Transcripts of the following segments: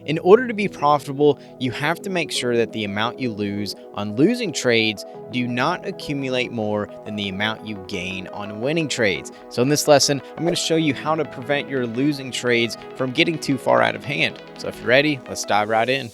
In order to be profitable, you have to make sure that the amount you lose on losing trades do not accumulate more than the amount you gain on winning trades. So in this lesson, I'm going to show you how to prevent your losing trades from getting too far out of hand. So if you're ready, let's dive right in.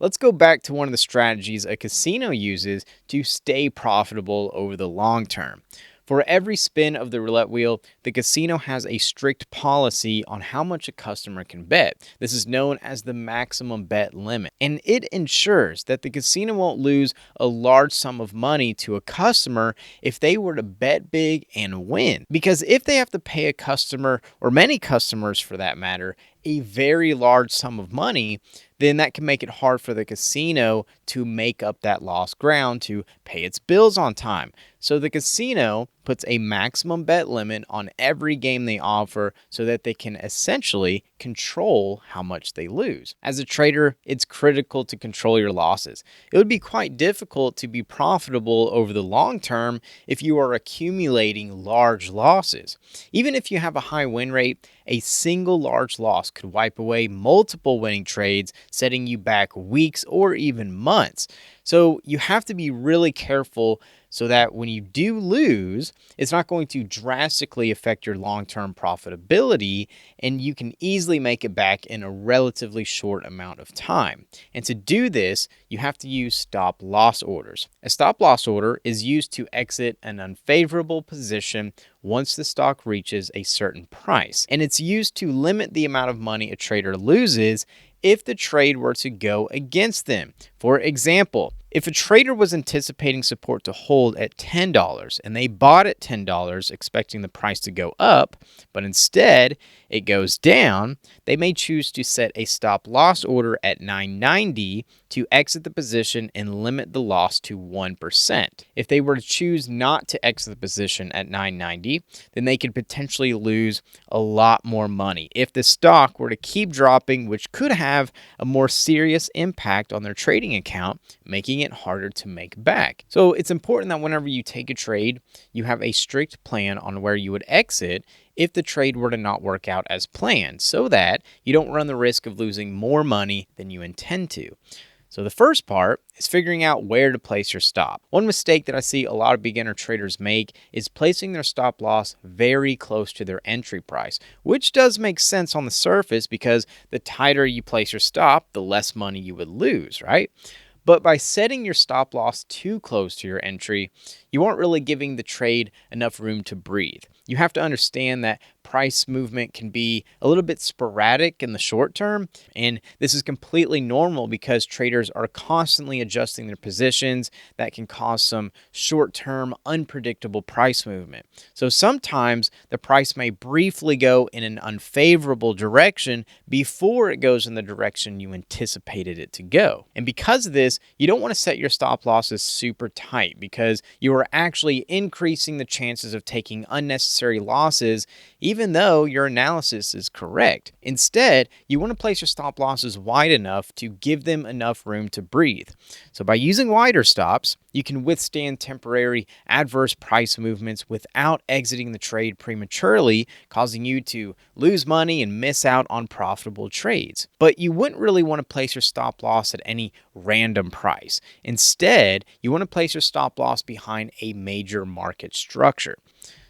Let's go back to one of the strategies a casino uses to stay profitable over the long term. For every spin of the roulette wheel, the casino has a strict policy on how much a customer can bet. This is known as the maximum bet limit, and it ensures that the casino won't lose a large sum of money to a customer if they were to bet big and win. Because if they have to pay a customer, or many customers for that matter, a very large sum of money, then that can make it hard for the casino to make up that lost ground to pay its bills on time. So the casino puts a maximum bet limit on every game they offer so that they can essentially control how much they lose. As a trader, it's critical to control your losses. It would be quite difficult to be profitable over the long term if you are accumulating large losses. Even if you have a high win rate, a single large loss could wipe away multiple winning trades, setting you back weeks or even months. So you have to be really careful so that when you do lose, it's not going to drastically affect your long-term profitability, and you can easily make it back in a relatively short amount of time. And to do this, you have to use stop loss orders. A stop loss order is used to exit an unfavorable position once the stock reaches a certain price, and it's used to limit the amount of money a trader loses if the trade were to go against them. For example, if a trader was anticipating support to hold at $10 and they bought at $10 expecting the price to go up, but instead it goes down, they may choose to set a stop loss order at $9.90 to exit the position and limit the loss to 1%. If they were to choose not to exit the position at $9.90, then they could potentially lose a lot more money if the stock were to keep dropping, which could have a more serious impact on their trading account, making it harder to make back. So it's important that whenever you take a trade, you have a strict plan on where you would exit if the trade were to not work out as planned, so that you don't run the risk of losing more money than you intend to. So the first part is figuring out where to place your stop. One mistake that I see a lot of beginner traders make is placing their stop loss very close to their entry price, which does make sense on the surface because the tighter you place your stop, the less money you would lose, right? But by setting your stop loss too close to your entry, you aren't really giving the trade enough room to breathe. You have to understand that price movement can be a little bit sporadic in the short term, and this is completely normal because traders are constantly adjusting their positions that can cause some short-term unpredictable price movement. So sometimes the price may briefly go in an unfavorable direction before it goes in the direction you anticipated it to go. And because of this, you don't want to set your stop losses super tight because you are actually increasing the chances of taking unnecessary losses even though your analysis is correct. Instead, you want to place your stop losses wide enough to give them enough room to breathe. So by using wider stops, you can withstand temporary adverse price movements without exiting the trade prematurely, causing you to lose money and miss out on profitable trades. But you wouldn't really want to place your stop loss at any random price. Instead, you want to place your stop loss behind a major market structure.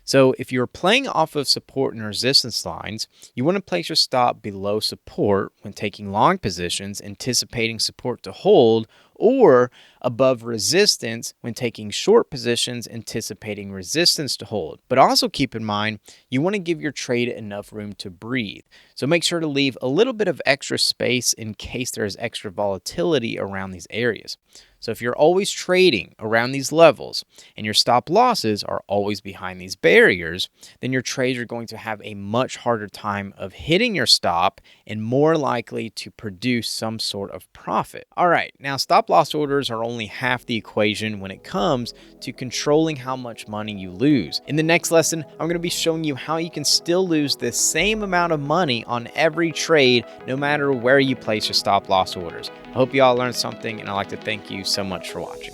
So if you're playing off of support and resistance lines, you want to place your stop below support when taking long positions, anticipating support to hold, or above resistance when taking short positions, anticipating resistance to hold. But also keep in mind, you want to give your trade enough room to breathe. So make sure to leave a little bit of extra space in case there is extra volatility around these areas. So if you're always trading around these levels and your stop losses are always behind these barriers, then your trades are going to have a much harder time of hitting your stop and more likely to produce some sort of profit. All right, now stop loss orders are only half the equation when it comes to controlling how much money you lose. In the next lesson, I'm going to be showing you how you can still lose the same amount of money on every trade no matter where you place your stop loss orders. I hope you all learned something, and I'd like to thank you so much for watching.